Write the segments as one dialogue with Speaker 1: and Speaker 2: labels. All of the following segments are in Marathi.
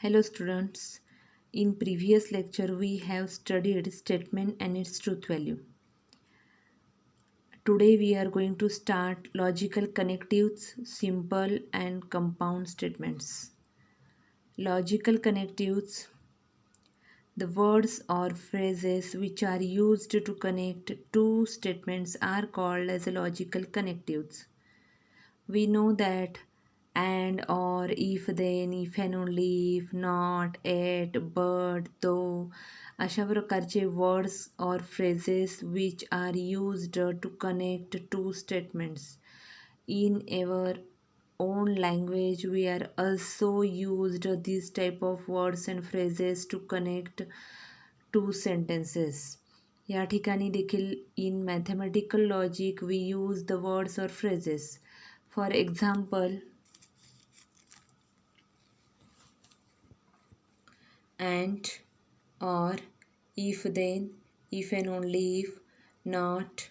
Speaker 1: Hello students, in previous lecture we have studied statement and its truth value. Today we are going to start logical connectives, simple and compound statements. Logical connectives, the words or phrases which are used to connect two statements are called as logical connectives. We know that and, or, if, then, if and only, if not, at, but, though अशा प्रकारचे words or phrases which are used to connect two statements. In our own language we are also used these type of words and phrases to connect two sentences. या ठिकाणी देखील in mathematical logic we use the words or phrases. For example, and, or, if then, if and only if, not,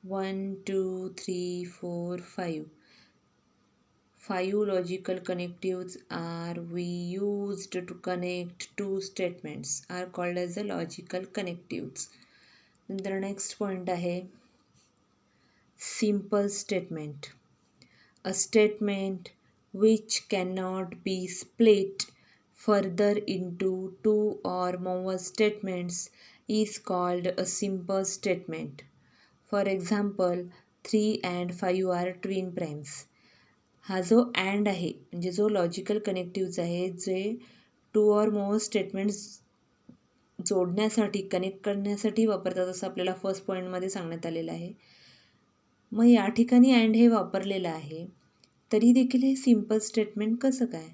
Speaker 1: 1, 2, 3, 4, 5. 5 logical connectives are we used to connect two statements are called as the logical connectives. The next point आहे simple statement. A statement which cannot be split further into two or more statements is called a simple statement. For example, 3 and 5 are twin primes. हा जो अँड आहे म्हणजे जो लॉजिकल कनेक्टिव्ज आहे जे टू ऑर मोर स्टेटमेंट्स जोडण्यासाठी कनेक्ट करण्यासाठी वापरतात असं आपल्याला फर्स्ट पॉईंटमध्ये सांगण्यात आलेलं आहे. मग या ठिकाणी अँड हे वापरलेलं आहे तरी देखील हे सिम्पल स्टेटमेंट कसं काय?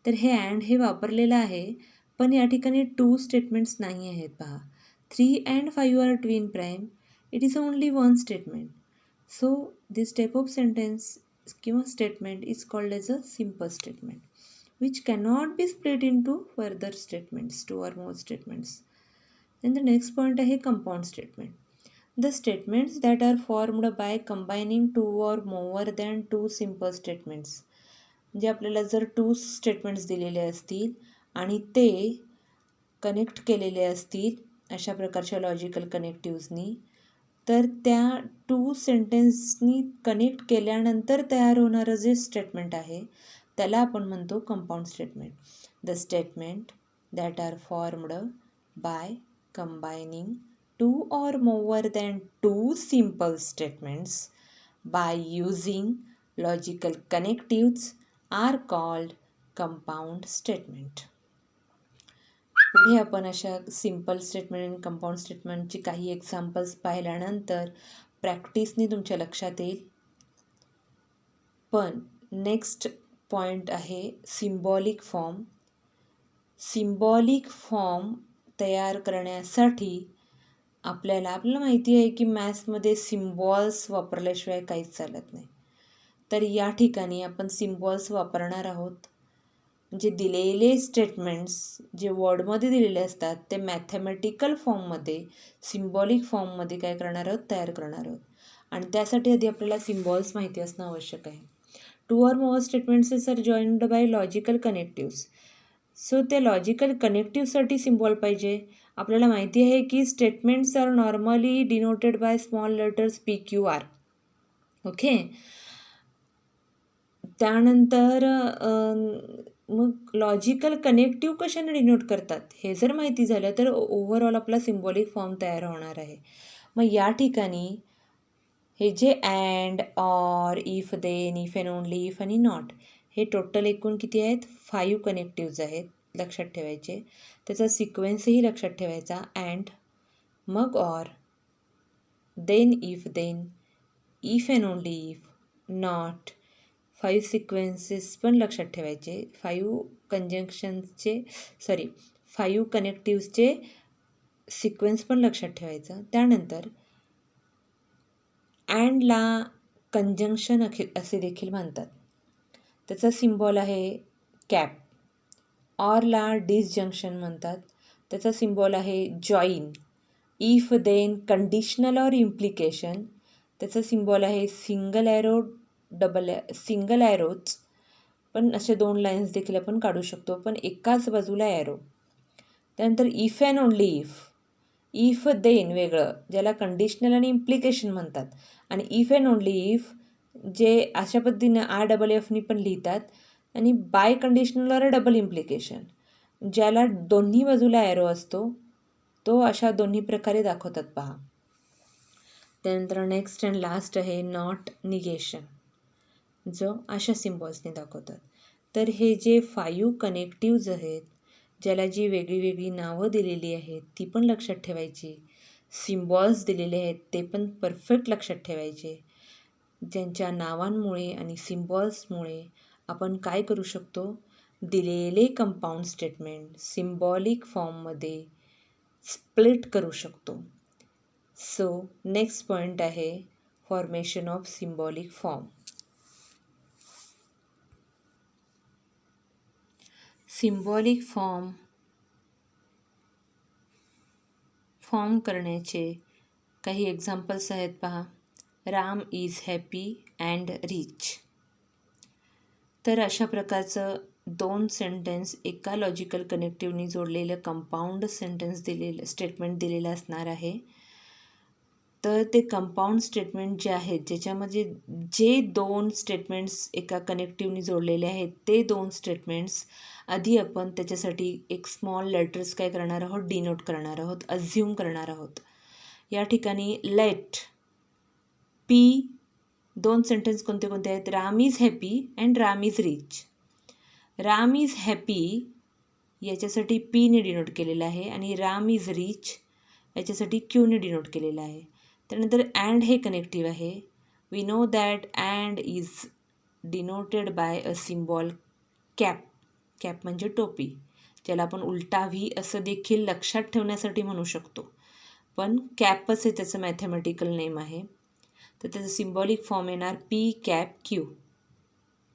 Speaker 1: तर हे अँड हे वापरलेलं आहे पण या ठिकाणी टू स्टेटमेंट्स नाही आहेत. पहा 3 and 5 are twin prime, it is only one statement. So this type of sentence किंवा statement is called as a simple statement which cannot be split into further statements, two or more statements. Then the next point आहे compound statement. The statements that are formed by combining two or more than two simple statements. म्हणजे आपल्याला जर टू स्टेटमेंट्स दिलेले असतील आणि ते कनेक्ट केलेले असतील अशा प्रकारच्या लॉजिकल कनेक्टिव्सनी, तर त्या टू सेंटेन्सनी कनेक्ट केल्यानंतर तयार होणारं जे स्टेटमेंट आहे त्याला आपण म्हणतो compound statement. The statement that are formed by combining two or more than two simple statements by using logical connectives are called compound statement. पुढे आपण अशा सिम्पल स्टेटमेंट आणि कंपाऊंड स्टेटमेंटची काही एक्झाम्पल्स पाहिल्यानंतर प्रॅक्टिसने तुमच्या लक्षात येईल. पण नेक्स्ट पॉईंट आहे सिम्बॉलिक फॉर्म. सिम्बॉलिक फॉर्म तयार करण्यासाठी आपल्याला माहिती आहे की मॅथ्समध्ये सिम्बॉल्स वापरल्याशिवाय काहीच चालत नाही. तर या ठिकाणी आपण सिम्बॉल्स वापरणार आहोत. म्हणजे दिलेले स्टेटमेंट्स जे वर्डमध्ये दिलेले असतात ते मॅथमॅटिकल फॉर्ममध्ये, सिम्बॉलिक फॉर्ममध्ये काय करणार आहोत, तयार करणार आहोत. आणि त्यासाठी आधी आपल्याला सिम्बॉल्स माहिती असणं आवश्यक आहे. Two or more statements are joined by logical connectives. So त्या लॉजिकल कनेक्टिव्हसाठी सिम्बॉल पाहिजे. आपल्याला माहिती आहे की statements are normally denoted by small letters PQR. Okay. त्यानंतर मग लॉजिकल कनेक्टिव्ह कशाने डिनोट करतात हे जर माहिती झालं तर ओव्हरऑल आपला सिम्बॉलिक फॉर्म तयार होणार आहे. मग या ठिकाणी हे जे and, or, if, then, if and only, if आणि नॉट हे टोटल एकूण किती आहेत? 5 कनेक्टिव्ज आहेत, लक्षात ठेवायचे. त्याचा सिक्वेन्सही लक्षात ठेवायचा. अँड, मग or, then if and only if, not. 5 sequences पण लक्षात ठेवायचे. 5 कनेक्टिव्सचे सिक्वेन्स पण लक्षात ठेवायचं. त्यानंतर अँडला कंजंक्शन असे देखील म्हणतात. त्याचा सिम्बॉल आहे कॅप. ऑरला डिसजंक्शन म्हणतात. त्याचा सिम्बॉल आहे join. If then conditional or implication. त्याचा सिम्बॉल आहे सिंगल ॲरोज. पण असे 2 लाईन्स देखील आपण काढू शकतो, पण एकाच बाजूला ॲरो. त्यानंतर if and only if then वेगळं, ज्याला कंडिशनल आणि इम्प्लिकेशन म्हणतात, आणि if and only if J अशा पद्धतीनं RFFनी पण लिहितात, आणि बाय कंडिशनल और डबल इम्प्लिकेशन ज्याला दोन्ही बाजूला ॲरो असतो तो अशा दोन्ही प्रकारे दाखवतात पहा. त्यानंतर नेक्स्ट अँड लास्ट आहे नॉट निगेशन, जो अशा सिम्बॉल्सने दाखवतात. तर हे जे 5 कनेक्टिव्ज आहेत, ज्याला जी वेगळी वेगळी नावं दिलेली आहेत ती पण लक्षात ठेवायची, सिम्बॉल्स दिलेले आहेत ते पण परफेक्ट लक्षात ठेवायचे. ज्यांच्या नावांमुळे आणि सिम्बॉल्समुळे आपण काय करू शकतो, दिलेले कंपाऊंड स्टेटमेंट सिम्बॉलिक फॉर्ममध्ये स्प्लिट करू शकतो. सो नेक्स्ट पॉईंट आहे formation of symbolic form. Symbolic form करण्याचे काही एक्झाम्पल्स आहेत पहा. Ram is happy and rich. तर अशा प्रकारचं 2 सेंटेन्स एका लॉजिकल कनेक्टिव्हनी जोडलेलं कंपाऊंड स्टेटमेंट दिलेलं असणार आहे. तर ते कंपाऊंड स्टेटमेंट जे आहेत, ज्याच्यामध्ये जे 2 स्टेटमेंट्स एका कनेक्टिव्हनी जोडलेले आहेत ते 2 स्टेटमेंट्स आधी आपण त्याच्यासाठी एक स्मॉल लेटर्स काय करणार आहोत, डिनोट करणार आहोत, अज्युम करणार आहोत. या ठिकाणी लेट पी 2 सेंटेन्स कोणते कोणते आहेत, Ram is happy and Ram is rich. Ram is happy याच्यासाठी पीने डिनोट केलेलं आहे आणि राम इज रिच याच्यासाठी क्यूने डिनोट केलेलं आहे. त्यानंतर अँड हे कनेक्टिव्ह आहे. We know that and is denoted by a symbol cap. Cap म्हणजे टोपी, ज्याला आपण उलटा व्ही असं देखील लक्षात ठेवण्यासाठी म्हणू शकतो, पण कॅपच हे त्याचं मॅथमॅटिकल नेम आहे. तर त्याचं सिम्बॉलिक फॉर्म येणार पी कॅप क्यू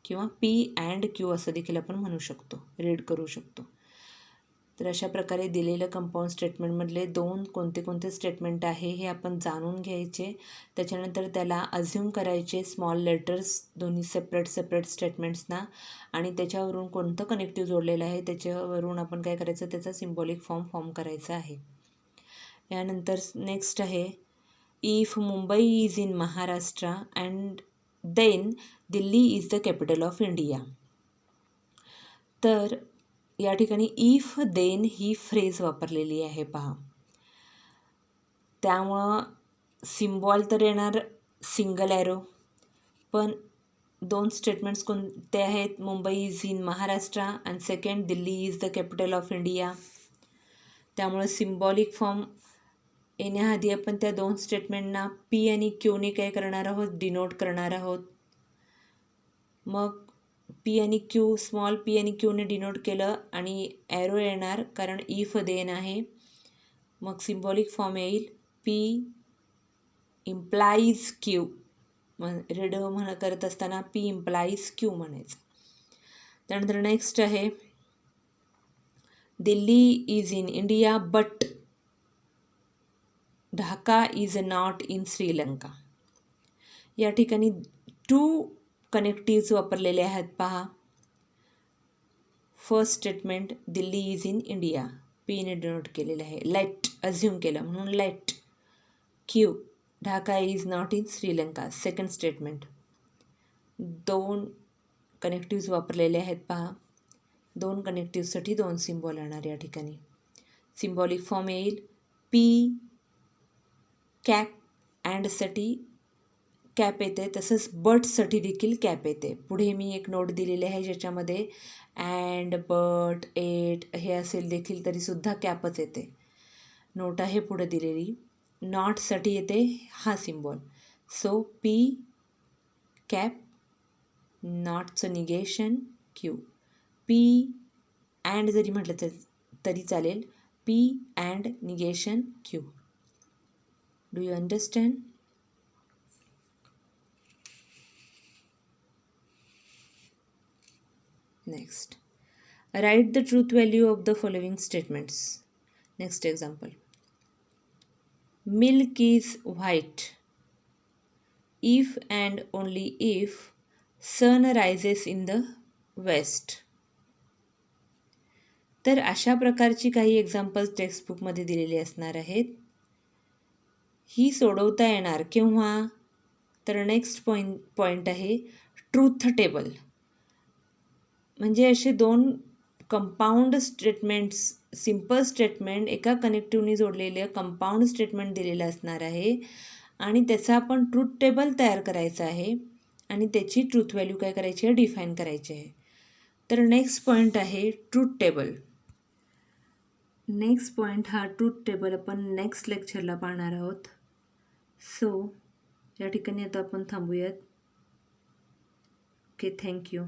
Speaker 1: किंवा पी अँड क्यू असं देखील आपण म्हणू शकतो, रीड करू शकतो. तर अशा प्रकारे दिलेलं कंपाऊंड स्टेटमेंटमधले 2 कोणते कोणते स्टेटमेंट आहे हे आपण जाणून घ्यायचे. त्याच्यानंतर त्याला अज्युम करायचे स्मॉल लेटर्स दोन्ही सेपरेट स्टेटमेंट्सना, आणि त्याच्यावरून कोणतं कनेक्टिव्ह जोडलेलं आहे त्याच्यावरून आपण काय करायचं, त्याचा सिम्बॉलिक फॉर्म करायचा आहे. यानंतर नेक्स्ट आहे if Mumbai is in Maharashtra and then Delhi is the capital of India. तर या ठिकाणी इफ देन ही फ्रेज वापरलेली आहे पहा. त्यामुळं सिम्बॉल तर येणार सिंगल ॲरो, पण 2 स्टेटमेंट्स कोणते आहेत, Mumbai is in Maharashtra and second Delhi is the capital of India. त्यामुळं सिम्बॉलिक फॉर्म येण्याआधी आपण त्या 2 स्टेटमेंटना पी आणि क्यूने काय करणार आहोत, डिनोट करणार आहोत. मग पी आणि क्यू, स्मॉल पी आणि क्यूने डिनोट केलं आणि ॲरो येणार कारण इफ देन आहे. मग सिम्बॉलिक फॉर्म येईल पी इम्प्लाईज क्यू. रीड करत असताना पी इम्प्लाईज क्यू म्हणायचं. त्यानंतर नेक्स्ट आहे Delhi is in India but Dhaka is not in Sri Lanka. या ठिकाणी 2 कनेक्टिव्ज वापरलेले आहेत पहा. First statement Delhi is in India, पीने डिनोट केलेलं आहे. लेट अज्युम केलं म्हणून let. Q Dhaka is not in Sri Lanka, second statement. 2 connectives वापरलेले आहेत पहा. 2 कनेक्टिव्हसाठी 2 सिम्बॉल येणार या ठिकाणी. सिम्बॉलिक फॉर्म येईल पी कॅप, अँडसाठी कॅप येते, तसंच बटसाठी देखील कॅप येते. पुढे मी एक नोट दिलेली आहे ज्याच्यामध्ये अँड बट एट हे असेल देखील तरीसुद्धा कॅपच येते. नोट आहे पुढे दिलेली. नॉटसाठी येते हा सिम्बॉल. सो पी कॅप, नॉटचं निगेशन क्यू. पी अँड जरी म्हटलं तरी चालेल, P and negation Q. Do you understand? Next, write the truth value of the following statements. Next example. Milk is white. If and only if sun rises in the west. तर अशा प्रकारची काही एक्झाम्पल्स टेक्स्टबुकमध्ये दिलेली असणार आहेत. ही सोडवता येणार केव्हा? तर नेक्स्ट पॉईंट आहे ट्रूथ टेबल. म्हणजे असे 2 कंपाऊंड स्टेटमेंट्स, सिम्पल स्टेटमेंट एका कनेक्टिव्हनी जोडलेले कंपाऊंड स्टेटमेंट दिलेलं असणार आहे आणि त्याचा आपण ट्रूथ टेबल तयार करायचा आहे आणि त्याची ट्रूथ व्हॅल्यू काय करायची आहे? डिफाईन करायची आहे. तर नेक्स्ट पॉईंट आहे ट्रूथ टेबल. नेक्स्ट पॉईंट हा ट्रूथ टेबल आपण नेक्स्ट लेक्चरला पाहणार आहोत. सो या ठिकाणी आता आपण थांबूयात. Okay, thank you.